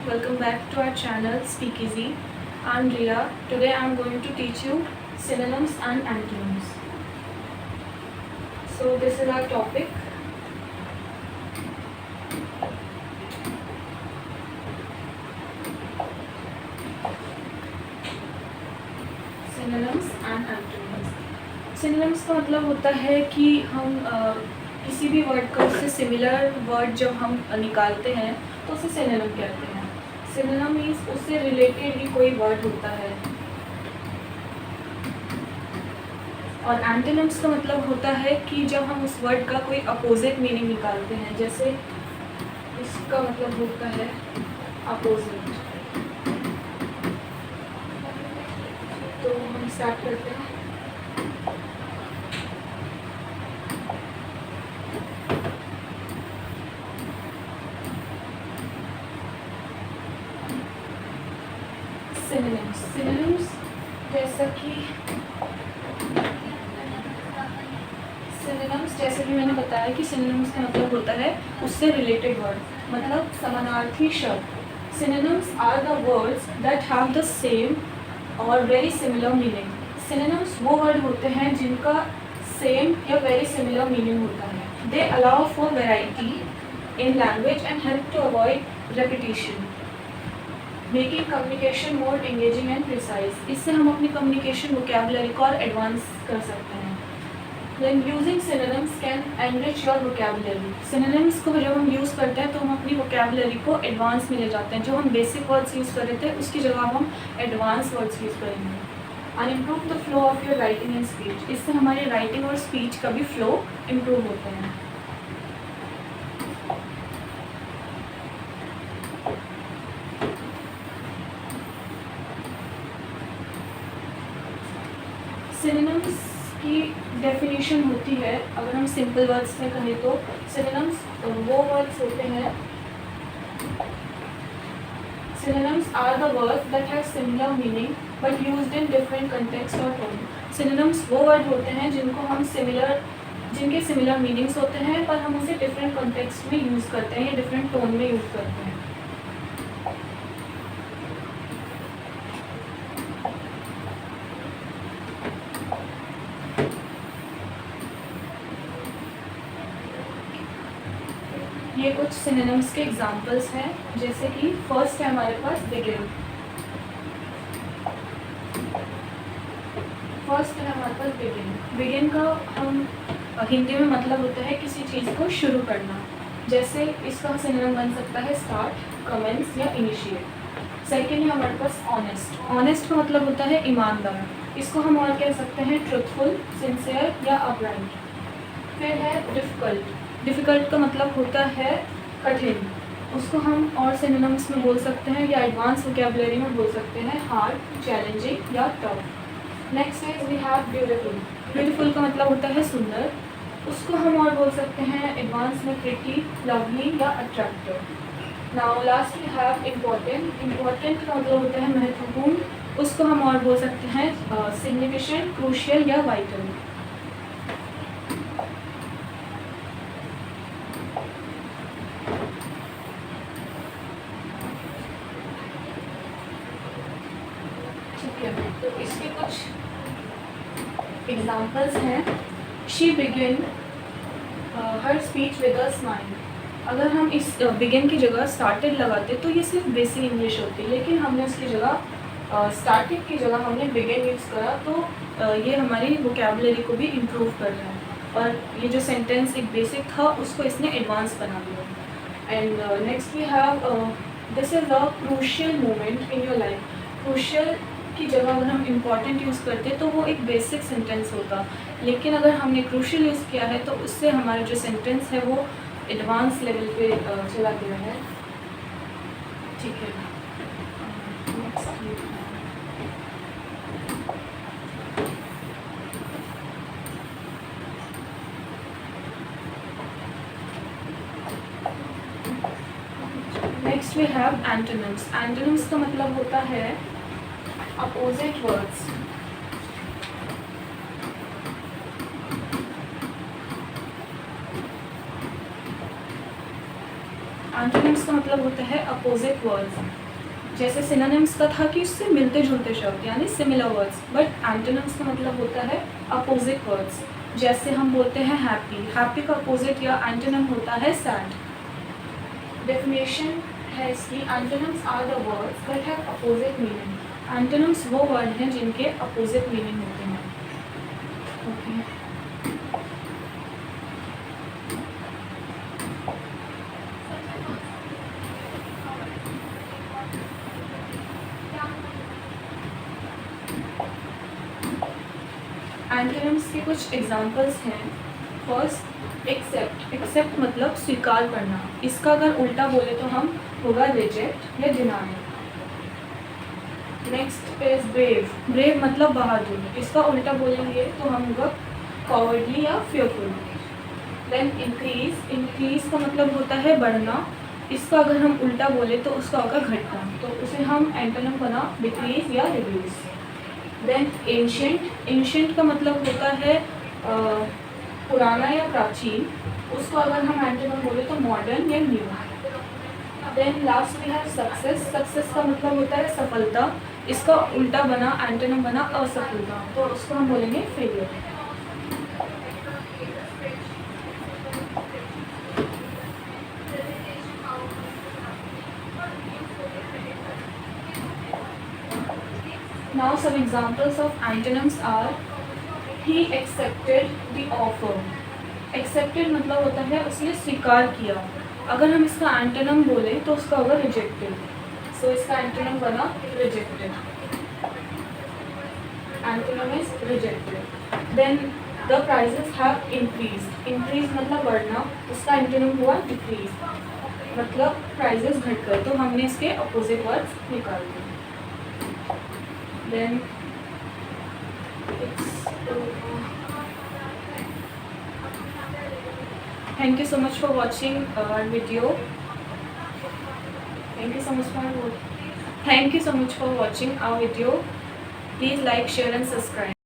Welcome back to our channel Speakeasy. I'm Ria. Today I'm going to teach you synonyms and antonyms. So this is our topic. Synonyms and antonyms. Synonyms का मतलब होता है कि हम किसी भी word का उससे सिमिलर वर्ड जब हम निकालते हैं तो उसे सिनोनिम कहते हैं। सिनोनिम मीन्स उससे रिलेटेड ही कोई वर्ड होता है। और एंटोनिम्स का मतलब होता है कि जब हम उस वर्ड का कोई अपोजिट मीनिंग निकालते हैं, जैसे इसका मतलब होता है अपोजिट। तो हम स्टार्ट करते हैं। सिनोनिम्स जैसे कि मैंने बताया कि सिनोनिम्स का मतलब होता है उससे रिलेटेड वर्ड, मतलब समानार्थी शब्द। Synonyms are the words that have the same or very similar meaning. Synonyms वो वर्ड होते हैं जिनका सेम या वेरी सिमिलर मीनिंग होता है। They allow for variety in language and help to avoid repetition, making communication more engaging and precise. इससे हम अपनी कम्युनिकेशन वोकैबुलरी को और एडवांस कर सकते हैं। When using synonyms can enrich your vocabulary. Synonyms को जब हम यूज़ करते हैं तो हम अपनी vocabulary को एडवांस में ले जाते हैं। जो हम बेसिक वर्ड्स यूज़ कर रहे थे उसकी जगह हम एडवांस वर्ड्स यूज़ करेंगे। And improve the flow of your writing and speech. इससे हमारी राइटिंग और स्पीच का भी फ्लो इम्प्रूव होते हैं। सिनोनिम्स की डेफिनेशन होती है, अगर हम सिंपल वर्ड्स में कहें तो सिनोनिम्स वो वर्ड्स होते हैं। Synonyms are the words that have similar meaning but used in different context और टोन। सिनोनिम्स वो वर्ड होते हैं जिनके सिमिलर मीनिंग्स होते हैं पर हम उसे डिफरेंट कंटेक्स्ट में यूज़ करते हैं या डिफरेंट टोन में यूज़ करते हैं। ये कुछ सिनोनिम्स के एग्जांपल्स हैं, जैसे कि फर्स्ट है हमारे पास बिगिन। बिगिन का हम हिंदी में मतलब होता है किसी चीज़ को शुरू करना। जैसे इसका सिनोनिम बन सकता है स्टार्ट, कमेंस या इनिशिएट। सेकेंड है हमारे पास ऑनेस्ट। ऑनेस्ट का मतलब होता है ईमानदार। इसको हम और कह सकते हैं ट्रुथफुल, सिंसियर या अपराइट। फिर है डिफ़िकल्ट। डिफ़िकल्ट का मतलब होता है कठिन। उसको हम और सिनोनिम्स में बोल सकते हैं या एडवांस वोकैबुलरी में बोल सकते हैं हार्ड, चैलेंजिंग या tough. Next is we have beautiful. Beautiful का मतलब होता है सुंदर। उसको हम और बोल सकते हैं एडवांस में प्रिटी, लवली या attractive. Now last we have important. Important का मतलब होता है महत्वपूर्ण। उसको हम और बोल सकते हैं सिग्निफिकेंट, क्रूशियल या वाइटल। तो इसके कुछ एग्जाम्पल्स हैं। She begin her speech with a smile. अगर हम इस बिगिन की जगह स्टार्टेड लगाते तो ये सिर्फ बेसिक इंग्लिश होती, लेकिन हमने उसकी जगह स्टार्टेड की जगह हमने बिगिन यूज़ करा तो ये हमारी वोकैबुलरी को भी इम्प्रूव कर रहा है और ये जो सेंटेंस एक बेसिक था उसको इसने एडवांस बना दिया। And next we have this is a crucial moment in your life. Crucial की जगह अगर हम इम्पॉर्टेंट यूज़ करते तो वो एक बेसिक सेंटेंस होता, लेकिन अगर हमने क्रूशियल यूज़ किया है तो उससे हमारा जो सेंटेंस है वो एडवांस लेवल पे चला गया है। ठीक है, next we have antonyms. Antonyms का मतलब होता है अपोजिट वर्ड्स। एंटोनिम्स का मतलब होता है अपोजिट वर्ड्स। जैसे सिनोनिम्स का था कि उससे मिलते जुलते शब्द यानी सिमिलर वर्ड्स, बट एंटोनिम्स का मतलब होता है अपोजिट वर्ड्स। जैसे हम बोलते हैं हैप्पी, हैप्पी का अपोजिट या एंटोनिम होता है सैड। डेफिनेशन है इसकी, antonyms are the words that have opposite meaning. Antonyms वो वर्ड हैं जिनके अपोजिट मीनिंग होते हैं। ओके, एंटोनिम्स के कुछ एग्जांपल्स हैं। First, accept. एक्सेप्ट मतलब स्वीकार करना। इसका अगर उल्टा बोले तो हम होगा रिजेक्ट या deny. Next is brave. Brave मतलब बहादुर। इसका उल्टा बोलेंगे तो हम होगा कॉवर्डली या फियरफुल। Then increase. इंक्रीज का मतलब होता है बढ़ना। इसका अगर हम उल्टा बोले तो उसका होगा घटना, तो उसे हम एंटोनिम बना डिक्रीज या रिड्यूस। Then ancient. एंशिएंट का मतलब होता है पुराना या प्राचीन। उसको अगर हम एंटोनिम बोले तो मॉडर्न या न्यू। देन लास्ट में है सक्सेस। सक्सेस का मतलब होता है सफलता। इसका उल्टा बना एंटोनिम बना असफलता, तो उसको हम बोलेंगे failure. Now some examples of antonyms are he accepted the offer. Accepted मतलब होता है उसने स्वीकार किया। अगर हम इसका एंटोनिम बोले तो उसका होगा रिजेक्टेड, सो इसका एंटोनिम बना rejected. Antonym is rejected. Then the prices have increased. Increase मतलब बढ़ना, उसका एंटोनिम हुआ डिक्रीज, मतलब प्राइसेस घट गए, तो हमने इसके अपोजिट वर्ड्स निकाल दिए। Then thank you so much for watching our video. Thank you so much for watching our video. Please like, share and subscribe.